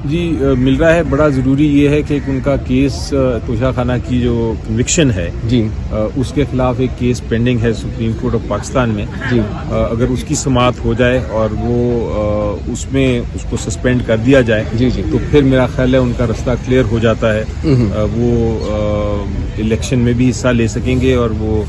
जी मिल रहा है। बड़ा ज़रूरी ये है कि उनका केस तोशा खाना की जो कन्विक्शन है जी उसके खिलाफ एक केस पेंडिंग है सुप्रीम कोर्ट ऑफ पाकिस्तान में। जी अगर उसकी समाअत हो जाए और वो उसमें उसको सस्पेंड कर दिया जाए जी जी तो फिर मेरा ख्याल है उनका रास्ता क्लियर हो जाता है। वो इलेक्शन में भी हिस्सा ले सकेंगे और वो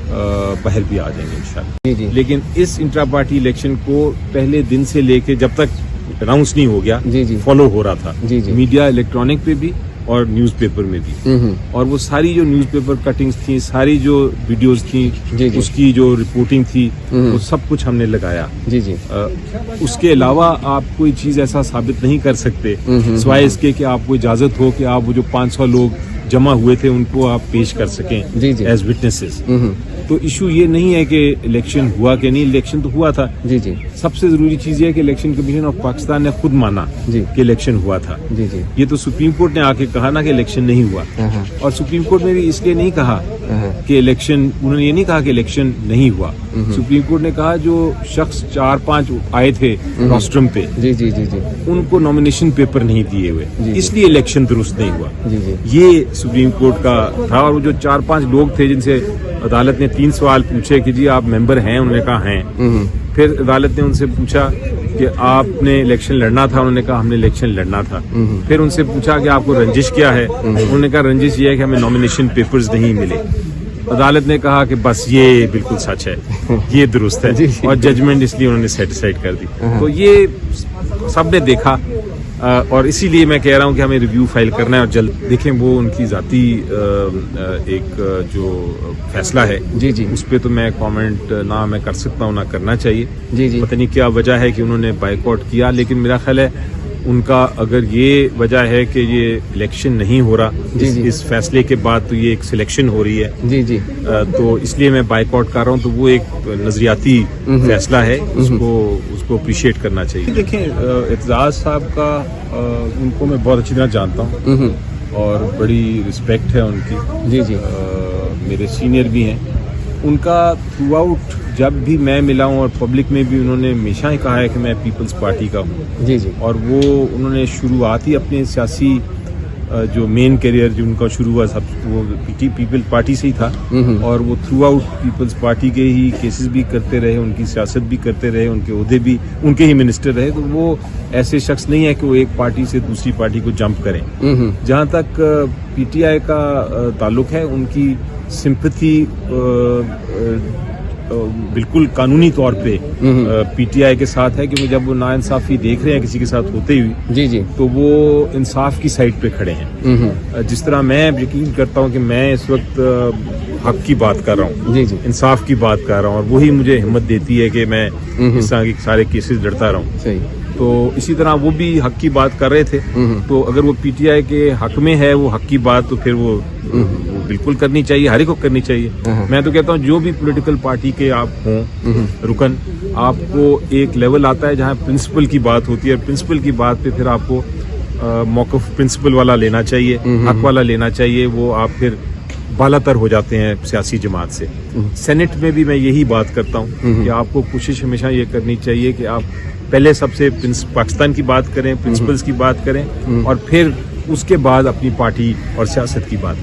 बाहर भी आ जाएंगे इंशाल्लाह। जी जी लेकिन इस इंट्रा पार्टी इलेक्शन को पहले दिन से लेके जब तक अनाउंस नहीं हो गया जी जी फॉलो हो रहा था जी जी मीडिया इलेक्ट्रॉनिक पे भी और न्यूज़पेपर में भी। और वो सारी जो न्यूज़पेपर कटिंग्स थी, सारी जो वीडियोस थी, जी जी उसकी जो रिपोर्टिंग थी, वो सब कुछ हमने लगाया। जी जी उसके अलावा आप कोई चीज ऐसा साबित नहीं कर सकते सिवाय इसके कि आपको इजाजत हो कि आप वो जो 500 लोग जमा हुए थे उनको आप पेश कर सकें जी जी एज विटनेसेस। तो इशू ये नहीं है कि इलेक्शन हुआ कि नहीं, इलेक्शन तो हुआ था। जी जी सबसे जरूरी चीज ये है कि इलेक्शन कमीशन ऑफ पाकिस्तान ने खुद माना जी कि इलेक्शन हुआ था। जी जी ये तो सुप्रीम कोर्ट ने आके कहा ना कि इलेक्शन नहीं हुआ। और सुप्रीम कोर्ट ने भी इसलिए नहीं कहा कि इलेक्शन, उन्होंने ये नहीं कहा कि इलेक्शन नहीं हुआ। सुप्रीम कोर्ट ने कहा जो शख्स 4-5 आए थे रोस्ट्रम पे जी जी जी जी उनको नॉमिनेशन पेपर नहीं दिए हुए, इसलिए इलेक्शन दुरुस्त नहीं हुआ। जी जी ये सुप्रीम कोर्ट का था। और वो जो 4-5 लोग थे जिनसे अदालत ने 3 सवाल पूछे कि जी आप मेंबर हैं, उन्होंने कहा हैं। फिर अदालत ने उनसे पूछा कि आपने इलेक्शन लड़ना था, उन्होंने कहा हमने इलेक्शन लड़ना था। फिर उनसे पूछा कि आपको रंजिश क्या है, उन्होंने कहा रंजिश ये है कि हमें नॉमिनेशन पेपर्स नहीं मिले। अदालत ने कहा कि बस ये बिल्कुल सच है, ये दुरुस्त है, और जजमेंट इसलिए उन्होंने सेटिस्फाइड कर दी। तो ये सबने देखा और इसीलिए मैं कह रहा हूँ कि हमें रिव्यू फाइल करना है और जल्द देखें। वो उनकी जाती एक जो फैसला है जी जी उस पर तो मैं कमेंट ना मैं कर सकता हूँ ना करना चाहिए। जी जी पता नहीं क्या वजह है कि उन्होंने बाइकआउट किया, लेकिन मेरा ख्याल है उनका अगर ये वजह है कि ये इलेक्शन नहीं हो रहा इस फैसले के बाद, तो ये एक सिलेक्शन हो रही है। जी जी तो इसलिए मैं बाइकआउट कर रहा हूँ। तो वो एक नजरियाती फैसला है, उसको अप्रिशिएट करना चाहिए। देखें एतजाज साहब का उनको मैं बहुत अच्छी तरह जानता हूँ और बड़ी रिस्पेक्ट है उनकी। जी जी मेरे सीनियर भी हैं। उनका थ्रू आउट जब भी मैं मिला हूँ और पब्लिक में भी उन्होंने हमेशा ही कहा है कि मैं पीपल्स पार्टी का हूँ। जी जी और वो उन्होंने शुरुआत ही अपने सियासी जो मेन करियर जो उनका शुरू हुआ सब वो पीपल्स पार्टी से ही था। और वो थ्रू आउट पीपल्स पार्टी के ही केसेस भी करते रहे, उनकी सियासत भी करते रहे, उनके ओहदे भी उनके ही मिनिस्टर रहे। तो वो ऐसे शख्स नहीं है कि वो एक पार्टी से दूसरी पार्टी को जंप करें। जहाँ तक पीटीआई का ताल्लुक है, उनकी सिंपैथी बिल्कुल कानूनी तौर पे पीटीआई के साथ है, क्योंकि जब वो नाइंसाफी देख रहे हैं किसी के साथ होते हुए जी जी तो वो इंसाफ की साइड पे खड़े हैं। जिस तरह मैं यकीन करता हूँ कि मैं इस वक्त हक की बात कर रहा हूँ, जी जी इंसाफ की बात कर रहा हूँ, और वही मुझे हिम्मत देती है कि मैं इस तरह के सारे केसेस लड़ता रहूँ। सही। तो इसी तरह वो भी हक की बात कर रहे थे। तो अगर वो पीटीआई के हक में है वो हक की बात, तो फिर वो बिल्कुल करनी चाहिए, हर एक को करनी चाहिए। मैं तो कहता हूँ जो भी पॉलिटिकल पार्टी के आप हों रुकन, आपको एक लेवल आता है जहाँ प्रिंसिपल की बात होती है। प्रिंसिपल की बात पे फिर आपको मौक़िफ़ प्रिंसिपल वाला लेना चाहिए, हक वाला लेना चाहिए। वो आप फिर बालातर हो जाते हैं सियासी जमात से। सेनेट में भी मैं यही बात करता हूँ कि आपको कोशिश हमेशा ये करनी चाहिए कि आप पहले सबसे पाकिस्तान की बात करें, प्रिंसिपल्स की बात करें, और फिर उसके बाद अपनी पार्टी और सियासत की बात